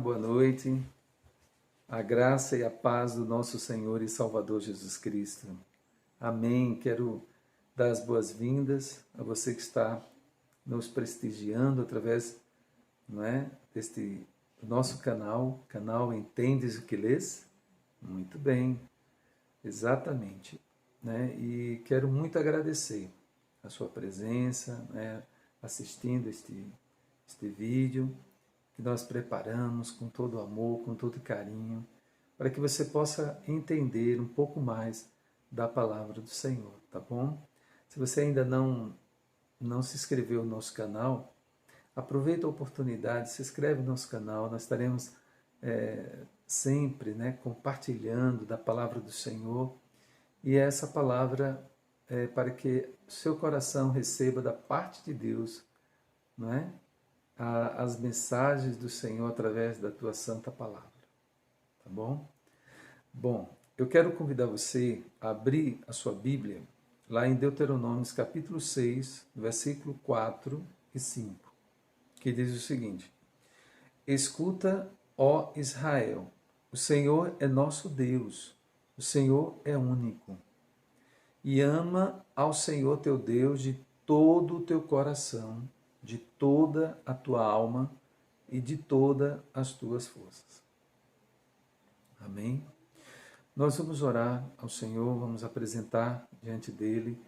Boa noite. A graça e a paz do nosso Senhor e Salvador Jesus Cristo. Amém. Quero dar as boas-vindas a você que está nos prestigiando através, deste nosso canal Entendes o que Lês? Muito bem, exatamente. E quero muito agradecer a sua presença, assistindo este vídeo que nós preparamos com todo amor, com todo carinho, para que você possa entender um pouco mais da palavra do Senhor, tá bom? Se você ainda não se inscreveu no nosso canal, aproveita a oportunidade, se inscreve no nosso canal, nós estaremos sempre compartilhando da palavra do Senhor, e essa palavra é para que seu coração receba da parte de Deus, não é? As mensagens do Senhor através da tua santa palavra, tá bom? Bom, eu quero convidar você a abrir a sua Bíblia lá em Deuteronômio capítulo 6, versículo 4 e 5, que diz o seguinte: Escuta, ó Israel, o Senhor é nosso Deus, o Senhor é único, e ama ao Senhor teu Deus de todo o teu coração, de toda a tua alma e de todas as tuas forças. Amém? Nós vamos orar ao Senhor, vamos apresentar diante dele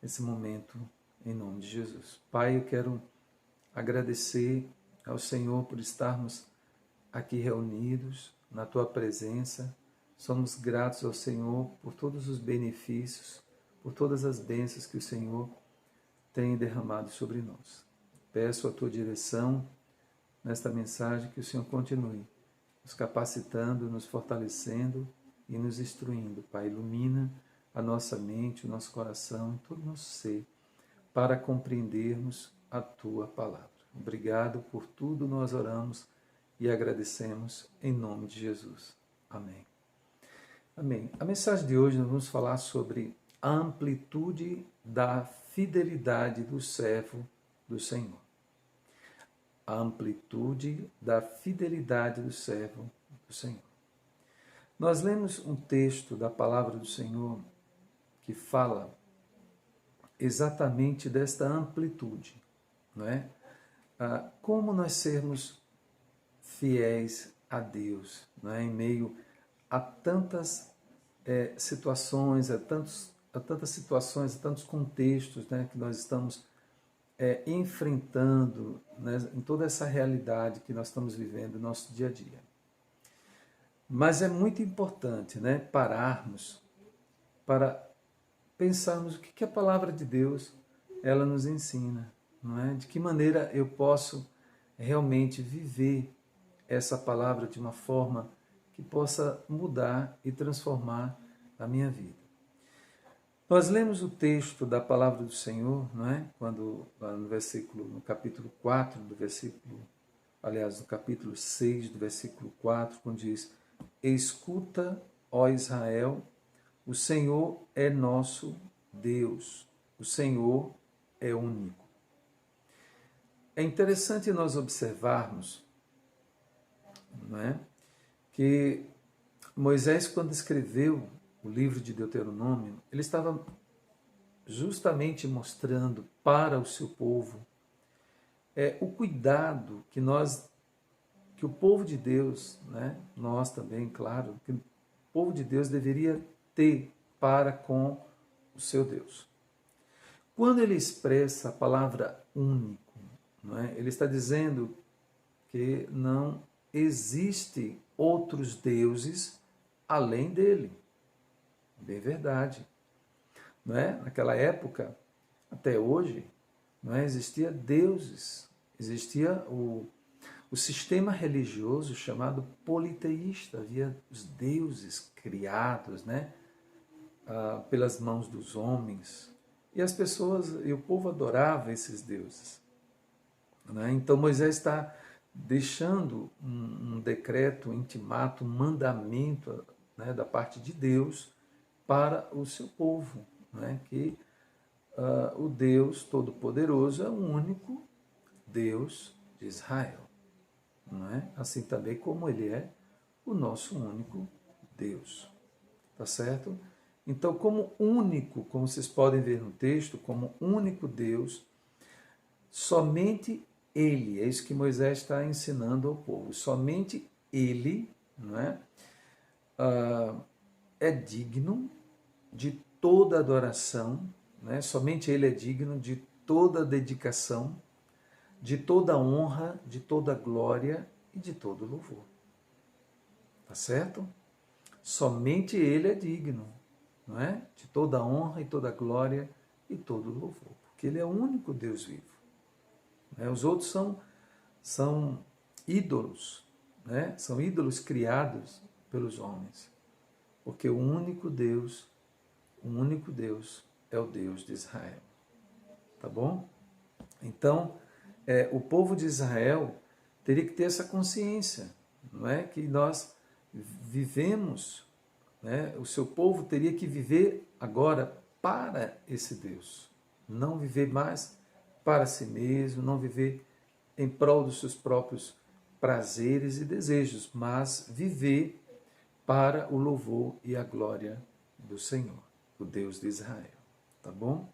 esse momento em nome de Jesus. Pai, eu quero agradecer ao Senhor por estarmos aqui reunidos na tua presença. Somos gratos ao Senhor por todos os benefícios, por todas as bênçãos que o Senhor tem derramado sobre nós. Peço a tua direção nesta mensagem, que o Senhor continue nos capacitando, nos fortalecendo e nos instruindo. Pai, ilumina a nossa mente, o nosso coração e todo o nosso ser para compreendermos a tua palavra. Obrigado por tudo, nós oramos e agradecemos em nome de Jesus. Amém. Amém. A mensagem de hoje nós vamos falar sobre a amplitude da fidelidade do servo do Senhor. A amplitude da fidelidade do servo do Senhor. Nós lemos um texto da palavra do Senhor que fala exatamente desta amplitude, não é? Como nós sermos fiéis a Deus, não é? Em meio a tantas situações, a tantos contextos, né, que nós estamos enfrentando, né, em toda essa realidade que nós estamos vivendo no nosso dia a dia. Mas é muito importante, né, pararmos para pensarmos o que a palavra de Deus ela nos ensina, não é? De que maneira eu posso realmente viver essa palavra de uma forma que possa mudar e transformar a minha vida. Nós lemos o texto da palavra do Senhor, não é? Quando no capítulo 4 do versículo, aliás, no capítulo 6 do versículo 4, quando diz: Escuta, ó Israel, o Senhor é nosso Deus, o Senhor é único. É interessante nós observarmos, não é? Que Moisés, quando escreveu o livro de Deuteronômio, ele estava justamente mostrando para o seu povo o cuidado que o povo de Deus, né, nós também, claro, que o povo de Deus deveria ter para com o seu Deus. Quando ele expressa a palavra único, não é, ele está dizendo que não existe outros deuses além dele. Bem verdade. Não é? Naquela época, até hoje, não é? Existia deuses, existia o sistema religioso chamado politeísta, havia os deuses criados, né? Pelas mãos dos homens, e as pessoas, e o povo adorava esses deuses. Né? Então Moisés está deixando um decreto, um intimato, um mandamento, né, da parte de Deus para o seu povo, né, que o Deus Todo-Poderoso é o único Deus de Israel. não é? Assim também como ele é o nosso único Deus. Tá certo? Então, como único, como vocês podem ver no texto, como único Deus, somente ele, é isso que Moisés está ensinando ao povo, somente ele, não é? É digno de toda adoração, né? Somente ele é digno de toda dedicação, de toda honra, de toda glória e de todo louvor. Tá certo? Somente ele é digno, não é? De toda honra e toda glória e todo louvor, porque ele é o único Deus vivo. Né? Os outros são ídolos, né? São ídolos criados pelos homens, porque o único Deus é o Deus de Israel. Tá bom? Então, o povo de Israel teria que ter essa consciência, não é? Que nós vivemos, né? O seu povo teria que viver agora para esse Deus, não viver mais para si mesmo, não viver em prol dos seus próprios prazeres e desejos, mas viver para o louvor e a glória do Senhor, o Deus de Israel. Tá bom?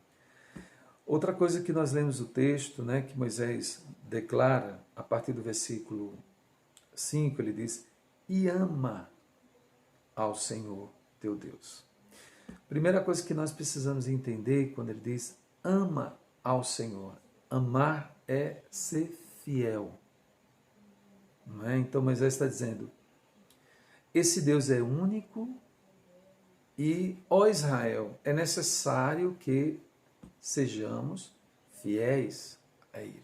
Outra coisa que nós lemos no texto, né, que Moisés declara, a partir do versículo 5, ele diz: e ama ao Senhor teu Deus. Primeira coisa que nós precisamos entender quando ele diz ama ao Senhor. Amar é ser fiel. Não é? Então Moisés está dizendo, esse Deus é único e, ó Israel, é necessário que sejamos fiéis a Ele.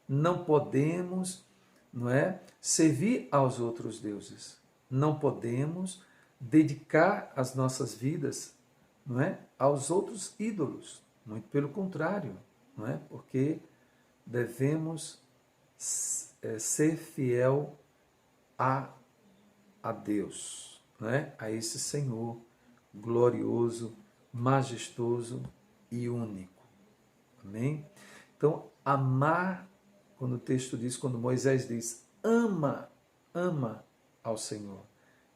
Não podemos, não é, servir aos outros deuses. Não podemos dedicar as nossas vidas, não é, aos outros ídolos. Muito pelo contrário, não é? Porque devemos ser fiel a Deus, não é? A esse Senhor glorioso, majestoso e único. Amém? Então, amar, quando o texto diz, quando Moisés diz, ama ao Senhor,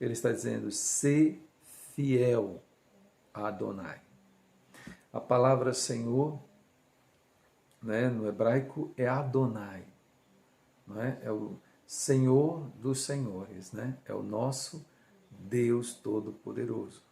ele está dizendo, ser fiel a Adonai. A palavra Senhor, né, no hebraico, é Adonai. Não é? É o Senhor dos senhores, né? É o nosso Deus Todo-Poderoso.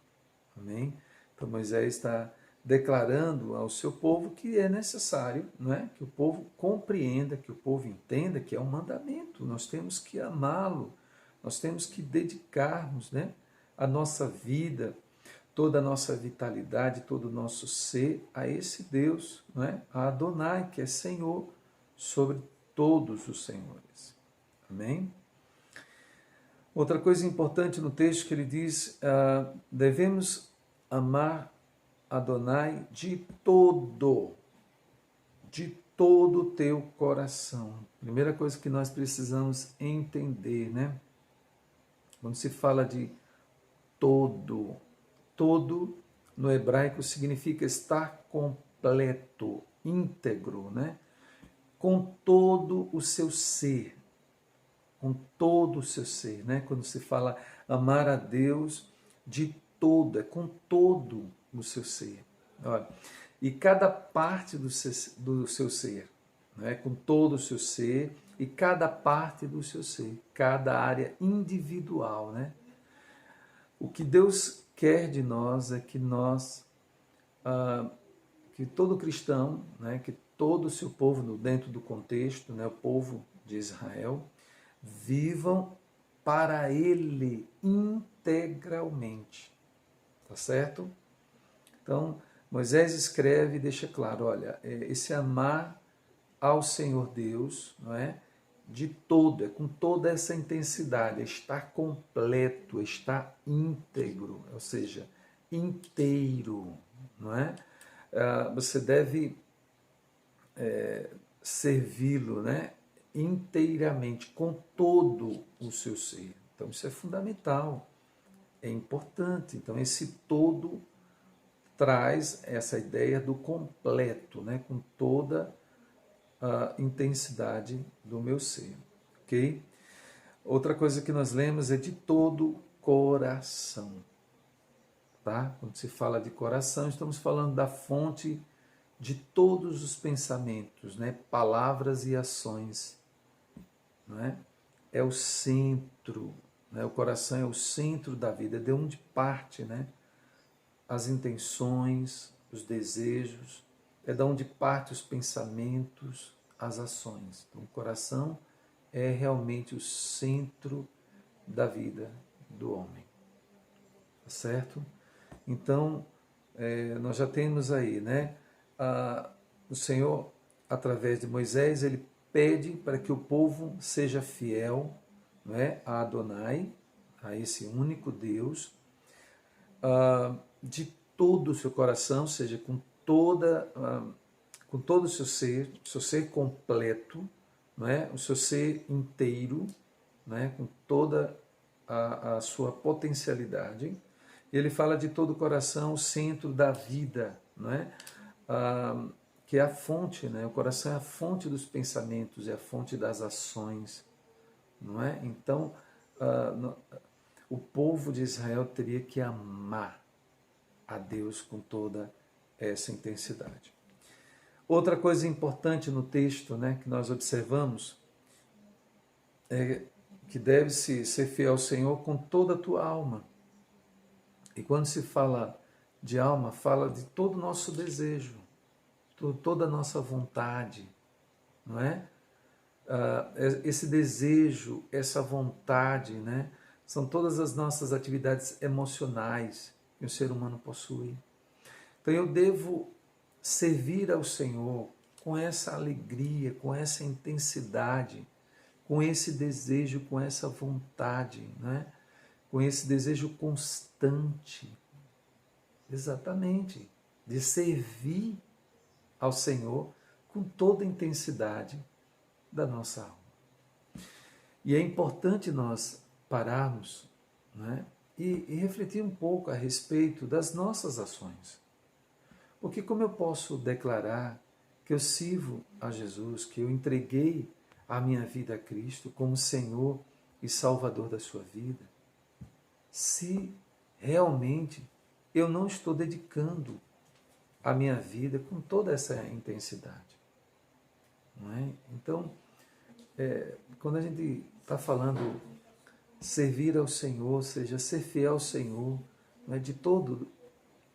Amém? Então Moisés está declarando ao seu povo que é necessário, não é? Que o povo compreenda, que o povo entenda que é um mandamento. Nós temos que amá-lo, nós temos que dedicarmos, né, a nossa vida, toda a nossa vitalidade, todo o nosso ser a esse Deus, não é? A Adonai, que é Senhor sobre todos os senhores. Amém? Outra coisa importante no texto que ele diz, devemos amar Adonai de todo o teu coração. Primeira coisa que nós precisamos entender, né? Quando se fala de todo no hebraico significa estar completo, íntegro, né? Com todo o seu ser, com todo o seu ser, né? Quando se fala amar a Deus de todo, é com todo o seu ser. Olha, e cada parte do seu ser, né? Com todo o seu ser e cada parte do seu ser, cada área individual, né? O que Deus quer de nós é que nós, que todo cristão, né? Que todo o seu povo, dentro do contexto, né? O povo de Israel, vivam para Ele integralmente. Tá certo? Então, Moisés escreve e deixa claro, olha, esse amar ao Senhor Deus, não é? De todo, é com toda essa intensidade, está completo, está íntegro, ou seja, inteiro, não é? Você deve servi-lo, né? Inteiramente, com todo o seu ser. Então, isso é fundamental, é importante. Então, esse todo traz essa ideia do completo, né? Com toda a intensidade do meu ser. ok? Outra coisa que nós lemos é de todo coração, tá? Quando se fala de coração, estamos falando da fonte de todos os pensamentos, né? Palavras e ações, não é? É o centro, né? O coração é o centro da vida, é de onde parte, né? As intenções, os desejos, é de onde parte os pensamentos, as ações. Então, o coração é realmente o centro da vida do homem, tá certo? Então, nós já temos aí, né? O Senhor, através de Moisés, ele pede para que o povo seja fiel, não é, a Adonai, a esse único Deus, de todo o seu coração, ou seja, com todo o seu ser completo, não é? O seu ser inteiro, não é? Com toda a sua potencialidade. E ele fala de todo o coração, o centro da vida, não é? Que é a fonte, né? O coração é a fonte dos pensamentos, é a fonte das ações, não é? Então, o povo de Israel teria que amar a Deus com toda essa intensidade. Outra coisa importante no texto, né, que nós observamos é que deve-se ser fiel ao Senhor com toda a tua alma. E quando se fala de alma, fala de todo o nosso desejo, toda a nossa vontade, não é? Esse desejo, essa vontade, né, são todas as nossas atividades emocionais que o ser humano possui. Então eu devo servir ao Senhor com essa alegria, com essa intensidade, com esse desejo, com essa vontade, né? Com esse desejo constante, exatamente, de servir ao Senhor com toda a intensidade da nossa alma. E é importante nós pararmos, né? E refletir um pouco a respeito das nossas ações. Porque como eu posso declarar que eu sirvo a Jesus, que eu entreguei a minha vida a Cristo como Senhor e Salvador da sua vida, se realmente eu não estou dedicando a minha vida com toda essa intensidade? Não é? Então, quando a gente está falando servir ao Senhor, ou seja, ser fiel ao Senhor, não é, de todo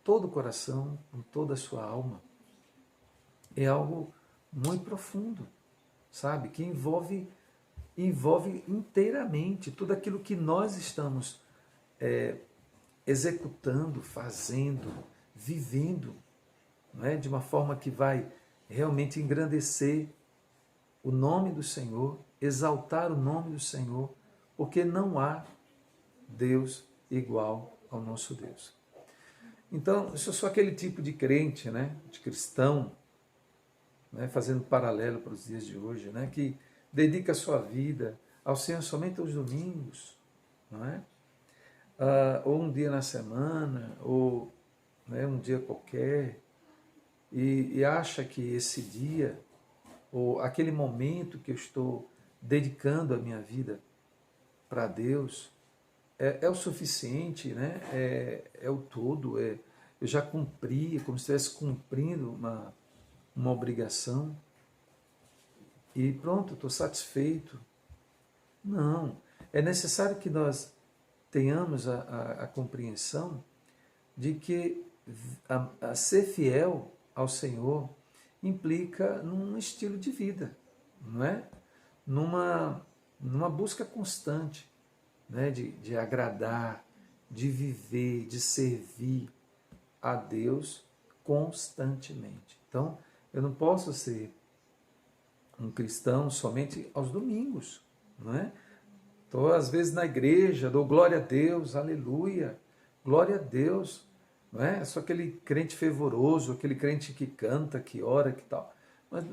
o coração, com toda a sua alma, é algo muito profundo, sabe? Que envolve inteiramente tudo aquilo que nós estamos executando, fazendo, vivendo, não é? De uma forma que vai realmente engrandecer o nome do Senhor, exaltar o nome do Senhor, porque não há Deus igual ao nosso Deus. Então, eu sou aquele tipo de crente, né, de cristão, né, fazendo paralelo para os dias de hoje, né, que dedica a sua vida ao Senhor somente aos domingos, não é? Ou um dia na semana, ou, né, um dia qualquer, e acha que esse dia, ou aquele momento que eu estou dedicando a minha vida para Deus, é o suficiente, né? É o todo, eu já cumpri, como se estivesse cumprindo uma obrigação, e pronto, estou satisfeito. Não, é necessário que nós tenhamos a compreensão de que a ser fiel ao Senhor implica num estilo de vida, não é? Numa busca constante, né? De agradar, de viver, de servir a Deus constantemente. Então, eu não posso ser um cristão somente aos domingos, não é? Estou às vezes na igreja, dou glória a Deus, aleluia, glória a Deus, não é? Sou aquele crente fervoroso, aquele crente que canta, que ora, que tal. Mas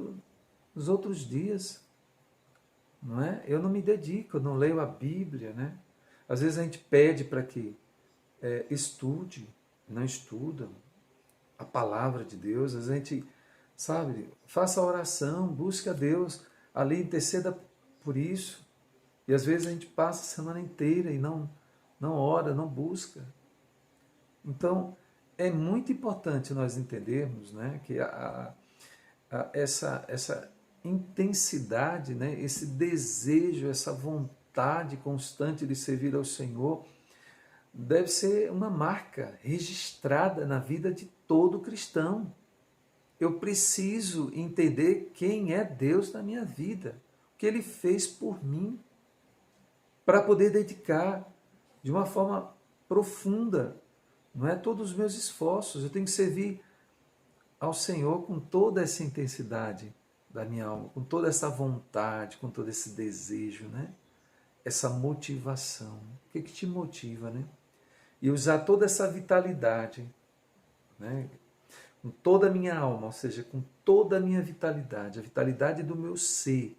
nos outros dias, não é? Eu não me dedico, eu não leio a Bíblia, né? Às vezes a gente pede para que estude, não estuda a palavra de Deus, às vezes a gente, sabe, faça a oração, busque a Deus, ali interceda por isso, E às vezes a gente passa a semana inteira e não ora, não busca. Então, é muito importante nós entendermos, né, que essa intensidade, né, esse desejo, essa vontade constante de servir ao Senhor deve ser uma marca registrada na vida de todo cristão. Eu preciso entender quem é Deus na minha vida, o que Ele fez por mim, para poder dedicar de uma forma profunda, não é, todos os meus esforços. Eu tenho que servir ao Senhor com toda essa intensidade da minha alma, com toda essa vontade, com todo esse desejo, né? Essa motivação. O que te motiva, né? E usar toda essa vitalidade, né? Com toda a minha alma, ou seja, com toda a minha vitalidade, a vitalidade do meu ser,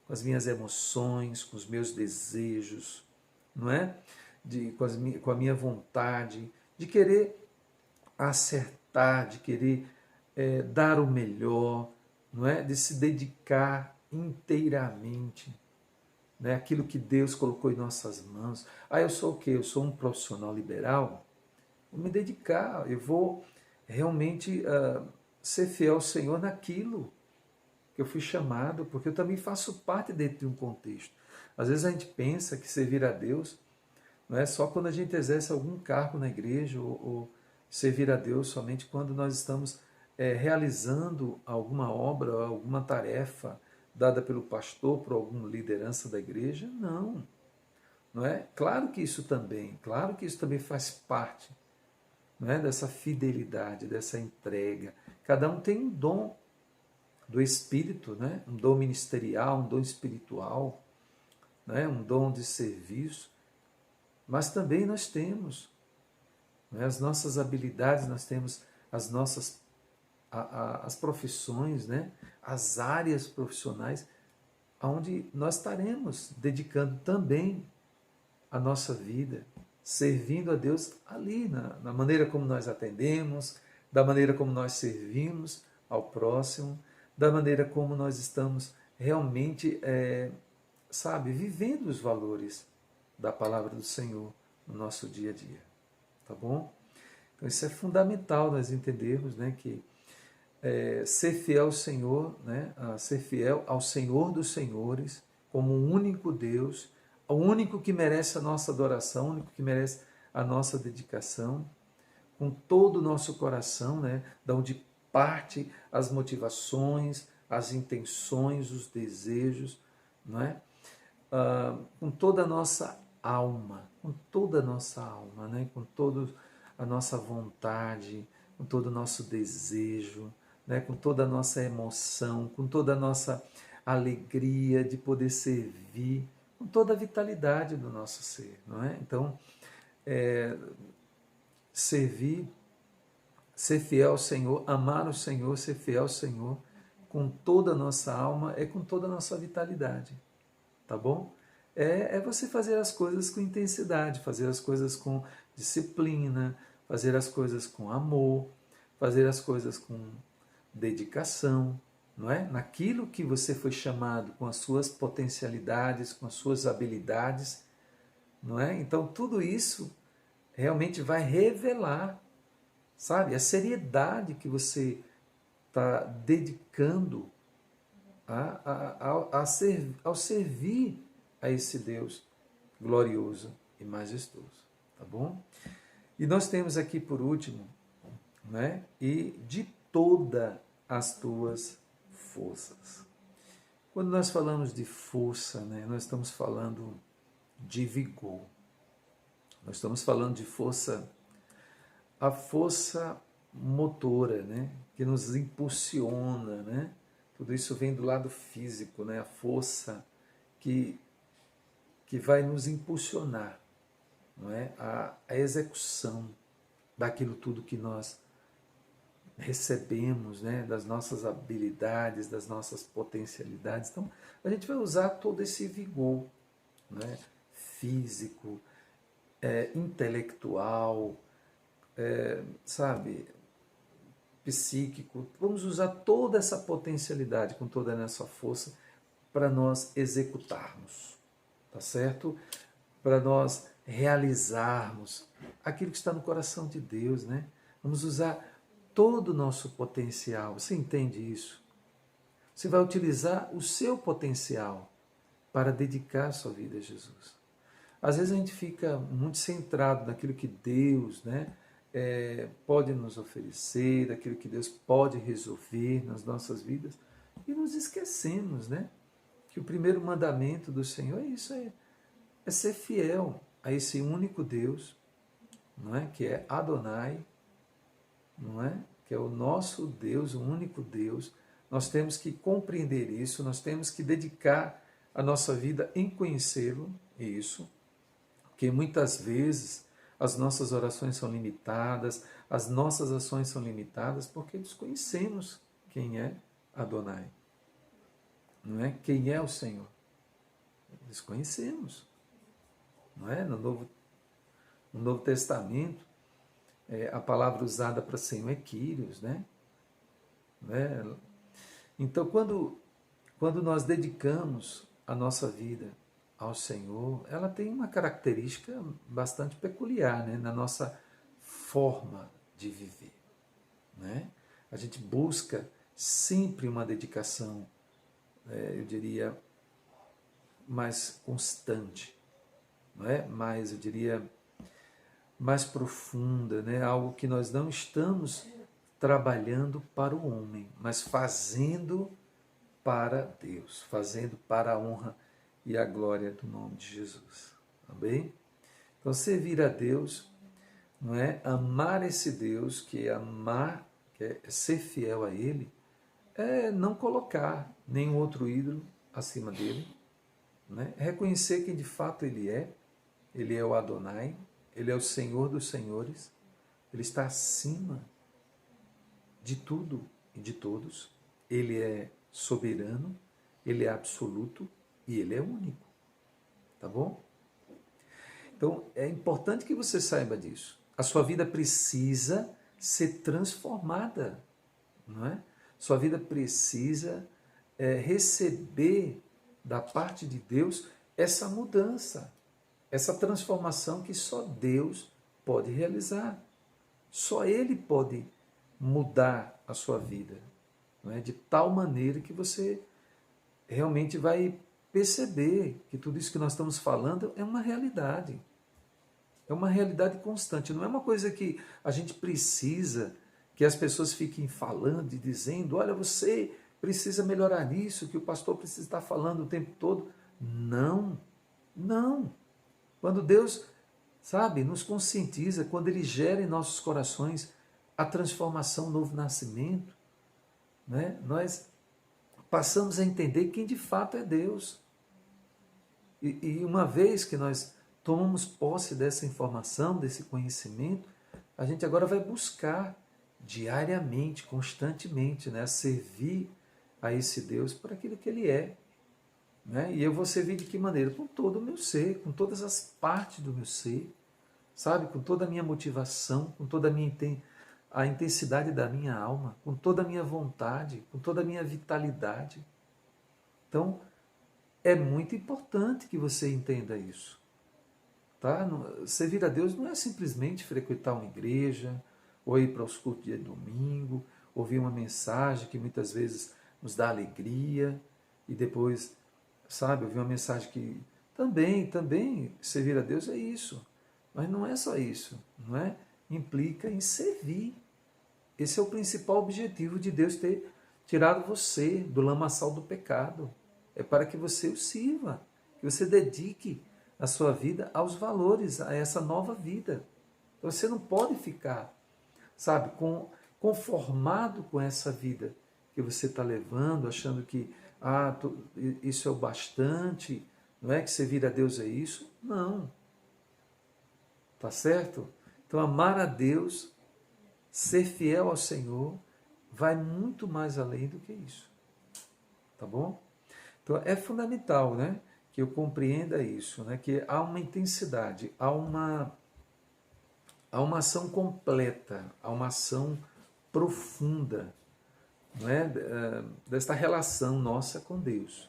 com as minhas emoções, com os meus desejos, não é? Com a minha vontade de querer acertar, de querer dar o melhor, não é? De se dedicar inteiramente, né? Aquilo que Deus colocou em nossas mãos. Ah, eu sou o quê? Eu sou um profissional liberal? Vou me dedicar, eu vou realmente ser fiel ao Senhor naquilo que eu fui chamado, porque eu também faço parte dentro de um contexto. Às vezes a gente pensa que servir a Deus não é só quando a gente exerce algum cargo na igreja, ou servir a Deus somente quando nós estamos realizando alguma obra, alguma tarefa dada pelo pastor, por alguma liderança da igreja. Não, não é? Claro que isso também faz parte, não é, dessa fidelidade, dessa entrega. Cada um tem um dom do Espírito, né? Um dom ministerial, um dom espiritual, né? Um dom de serviço, mas também nós temos, né, as nossas habilidades, nós temos as nossas as profissões, né? As áreas profissionais, onde nós estaremos dedicando também a nossa vida, servindo a Deus ali, na maneira como nós atendemos, da maneira como nós servimos ao próximo, da maneira como nós estamos realmente, vivendo os valores da palavra do Senhor no nosso dia a dia. Tá bom? Então isso é fundamental nós entendermos, né, que ser fiel ao Senhor, né, ser fiel ao Senhor dos Senhores, como um único Deus, o único que merece a nossa adoração, o único que merece a nossa dedicação, com todo o nosso coração, né, da onde parte as motivações, as intenções, os desejos, não é? Com toda a nossa alma, né? Com toda a nossa vontade, com todo o nosso desejo, né? Com toda a nossa emoção, com toda a nossa alegria de poder servir, com toda a vitalidade do nosso ser, não é? Então, servir, ser fiel ao Senhor, amar o Senhor, ser fiel ao Senhor, com toda a nossa alma, com toda a nossa vitalidade, tá bom? É você fazer as coisas com intensidade, fazer as coisas com disciplina, fazer as coisas com amor, fazer as coisas com dedicação, não é? Naquilo que você foi chamado, com as suas potencialidades, com as suas habilidades, não é? Então tudo isso realmente vai revelar, sabe, a seriedade que você está dedicando ao servir a esse Deus glorioso e majestoso, tá bom? E nós temos aqui por último, né? E de todas as tuas forças. Quando nós falamos de força, né, nós estamos falando de vigor. Nós estamos falando de força, a força motora, né, que nos impulsiona, né? Tudo isso vem do lado físico, né? A força que vai nos impulsionar, não é? A execução daquilo tudo que nós recebemos, né? Das nossas habilidades, das nossas potencialidades. Então, a gente vai usar todo esse vigor, né? Físico, intelectual, psíquico. Vamos usar toda essa potencialidade, com toda essa força, para nós executarmos. tá certo? Para nós realizarmos aquilo que está no coração de Deus, né? Vamos usar todo o nosso potencial. Você entende isso? Você vai utilizar o seu potencial para dedicar a sua vida a Jesus. Às vezes a gente fica muito centrado naquilo que Deus, né, pode nos oferecer, daquilo que Deus pode resolver nas nossas vidas, e nos esquecemos, né, que o primeiro mandamento do Senhor é isso, é ser fiel a esse único Deus, não é, que é Adonai, não é, que é o nosso Deus, o único Deus. Nós temos que compreender isso, nós temos que dedicar a nossa vida em conhecê-lo, isso, porque muitas vezes as nossas orações são limitadas, as nossas ações são limitadas porque desconhecemos quem é Adonai, não é? Quem é o Senhor? Desconhecemos, não é? No Novo Testamento, a palavra usada para Senhor é Kyrios, né? Então, quando nós dedicamos a nossa vida ao Senhor, ela tem uma característica bastante peculiar, né, na nossa forma de viver, né? A gente busca sempre uma dedicação, eu diria, mais constante, não é? Mais, eu diria, mais profunda, né? Algo que nós não estamos trabalhando para o homem, mas fazendo para Deus, fazendo para a honra e a glória do nome de Jesus. Amém? Então, servir a Deus, não é? Amar esse Deus, que é amar, que é ser fiel a Ele, é não colocar nenhum outro ídolo acima dele, né? Reconhecer quem de fato Ele é o Adonai, Ele é o Senhor dos senhores, Ele está acima de tudo e de todos, Ele é soberano, Ele é absoluto e Ele é único, tá bom? Então, é importante que você saiba disso. A sua vida precisa ser transformada, não é? Sua vida precisa receber da parte de Deus essa mudança, essa transformação que só Deus pode realizar. Só Ele pode mudar a sua vida, não é? De tal maneira que você realmente vai perceber que tudo isso que nós estamos falando é uma realidade. É uma realidade constante. Não é uma coisa que a gente precisa que as pessoas fiquem falando e dizendo: olha, você precisa melhorar nisso, que o pastor precisa estar falando o tempo todo. Não, não. Quando Deus, sabe, nos conscientiza, quando Ele gera em nossos corações a transformação, o novo nascimento, né, nós passamos a entender quem de fato é Deus. E uma vez que nós tomamos posse dessa informação, desse conhecimento, a gente agora vai buscar diariamente, constantemente, né, servir a esse Deus por aquilo que Ele é. Né? E eu vou servir de que maneira? Com todo o meu ser, com todas as partes do meu ser, sabe? Com toda a minha motivação, com toda a intensidade da minha alma, com toda a minha vontade, com toda a minha vitalidade. Então, é muito importante que você entenda isso. Tá? Servir a Deus não é simplesmente frequentar uma igreja, ou ir para os cultos de domingo, ouvir uma mensagem que muitas vezes nos dá alegria, e depois, sabe, ouvir uma mensagem que também servir a Deus é isso. Mas não é só isso, não é? Implica em servir. Esse é o principal objetivo de Deus ter tirado você do lamaçal do pecado. É para que você o sirva, que você dedique a sua vida aos valores, a essa nova vida. Você não pode ficar, sabe, conformado com essa vida que você está levando, achando que isso é o bastante, não é que servir a Deus é isso? Não. Tá certo? Então, amar a Deus, ser fiel ao Senhor, vai muito mais além do que isso. Tá bom? Então, é fundamental, né, que eu compreenda isso, né, que há uma intensidade, há uma ação completa, há uma ação profunda, não é, desta relação nossa com Deus.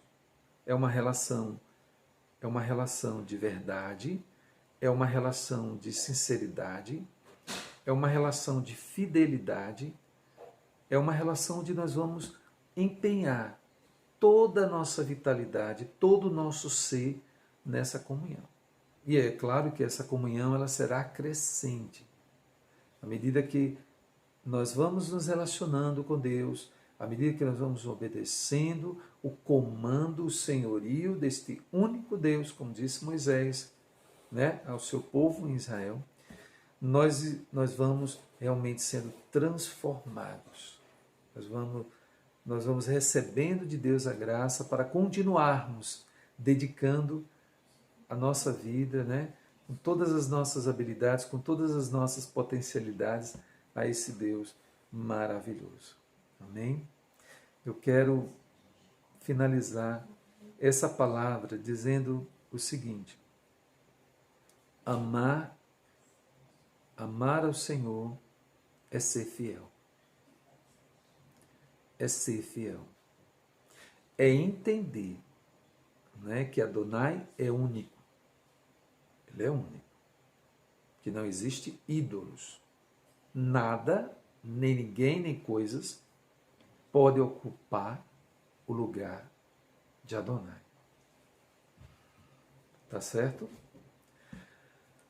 É uma relação é uma relação de verdade, é uma relação de sinceridade, é uma relação de fidelidade, é uma relação onde nós vamos empenhar toda a nossa vitalidade, todo o nosso ser nessa comunhão. E é claro que essa comunhão ela será crescente. À medida que nós vamos nos relacionando com Deus, à medida que nós vamos obedecendo o comando, o senhorio deste único Deus, como disse Moisés, né, ao seu povo em Israel, nós vamos realmente sendo transformados. Nós vamos recebendo de Deus a graça para continuarmos dedicando a nossa vida, né, com todas as nossas habilidades, com todas as nossas potencialidades, a esse Deus maravilhoso. Amém? Eu quero finalizar essa palavra dizendo o seguinte: amar ao Senhor é ser fiel. É ser fiel. É entender, né, que Adonai é único. Ele é único. Que não existe ídolos. Nada, nem ninguém, nem coisas pode ocupar o lugar de Adonai. Tá certo?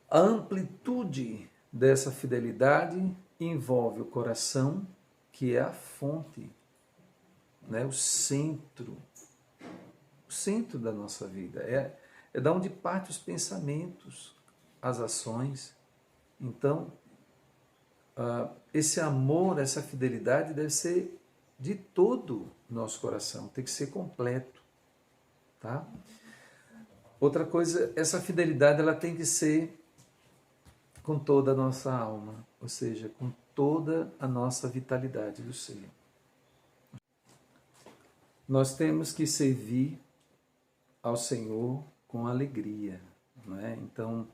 A amplitude dessa fidelidade envolve o coração, que é a fonte, né? O centro da nossa vida. É da onde partem os pensamentos, as ações. Então, esse amor, essa fidelidade deve ser de todo o nosso coração, tem que ser completo, tá? Outra coisa, essa fidelidade ela tem que ser com toda a nossa alma, ou seja, com toda a nossa vitalidade do ser. Nós temos que servir ao Senhor com alegria, não é? Então,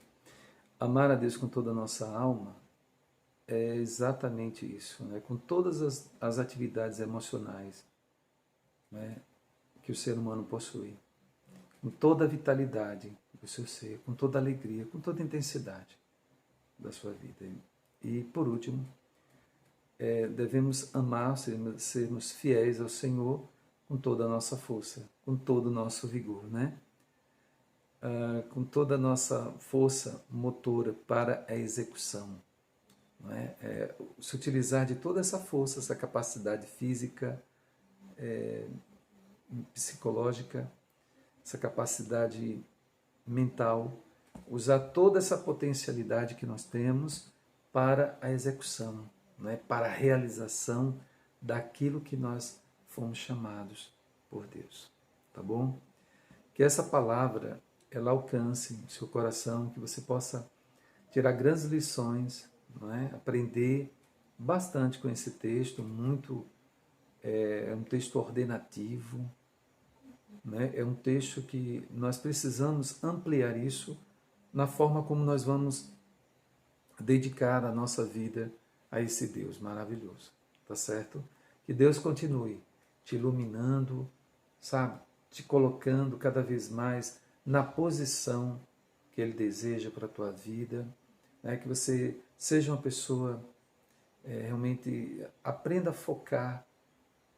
amar a Deus com toda a nossa alma é exatamente isso, né? Com todas as atividades emocionais, né, que o ser humano possui, com toda a vitalidade do seu ser, com toda a alegria, com toda a intensidade da sua vida. E, por último, devemos amar, sermos fiéis ao Senhor com toda a nossa força, com todo o nosso vigor, né? Com toda a nossa força motora para a execução. Não é? Se utilizar de toda essa força, essa capacidade física, psicológica, essa capacidade mental, usar toda essa potencialidade que nós temos para a execução, não é? Para a realização daquilo que nós fomos chamados por Deus. Tá bom? Que essa palavra ela alcance o seu coração, que você possa tirar grandes lições, não é? Aprender bastante com esse texto, é um texto ordenativo, né? É um texto que nós precisamos ampliar isso na forma como nós vamos dedicar a nossa vida a esse Deus maravilhoso, tá certo? Que Deus continue te iluminando, sabe? Te colocando cada vez mais na posição que Ele deseja para a tua vida, né? Que você seja uma pessoa realmente aprenda a focar,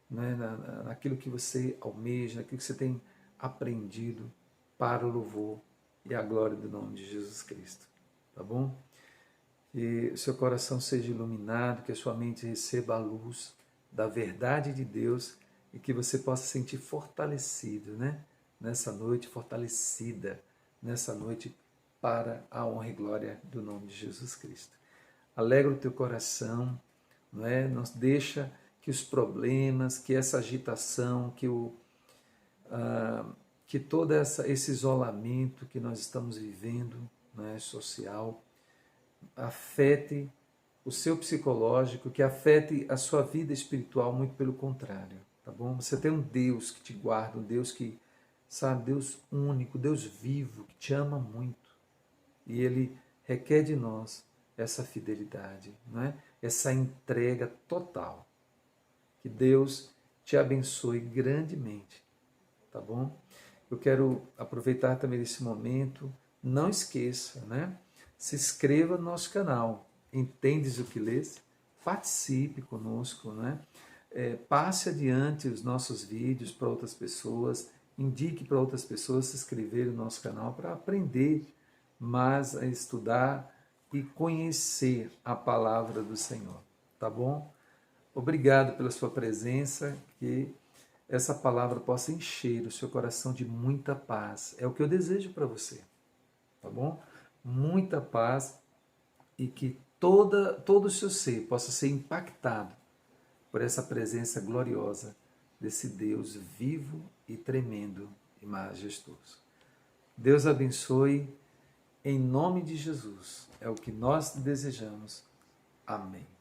né, naquilo que você almeja, naquilo que você tem aprendido para o louvor e a glória do nome de Jesus Cristo. Tá bom? Que o seu coração seja iluminado, que a sua mente receba a luz da verdade de Deus e que você possa sentir fortalecido, né? Nessa noite, fortalecida nessa noite para a honra e glória do nome de Jesus Cristo. Alegra o teu coração, não é? Não deixa que os problemas, que essa agitação, que todo esse isolamento que nós estamos vivendo, né, social, afete o seu psicológico, que afete a sua vida espiritual, muito pelo contrário, tá bom? Você tem um Deus que te guarda, um Deus que, sabe, Deus único, Deus vivo, que te ama muito. E Ele requer de nós essa fidelidade, não é? Essa entrega total. Que Deus te abençoe grandemente, tá bom? Eu quero aproveitar também esse momento, não esqueça, né? Se inscreva no nosso canal, Entendes o que Lês? Participe conosco, né? Passe adiante os nossos vídeos para outras pessoas, indique para outras pessoas se inscreverem no nosso canal para aprender mais a estudar e conhecer a palavra do Senhor, tá bom? Obrigado pela sua presença, que essa palavra possa encher o seu coração de muita paz. É o que eu desejo para você, tá bom? Muita paz e que todo o seu ser possa ser impactado por essa presença gloriosa desse Deus vivo e tremendo e majestoso. Deus abençoe, em nome de Jesus. É o que nós desejamos. Amém.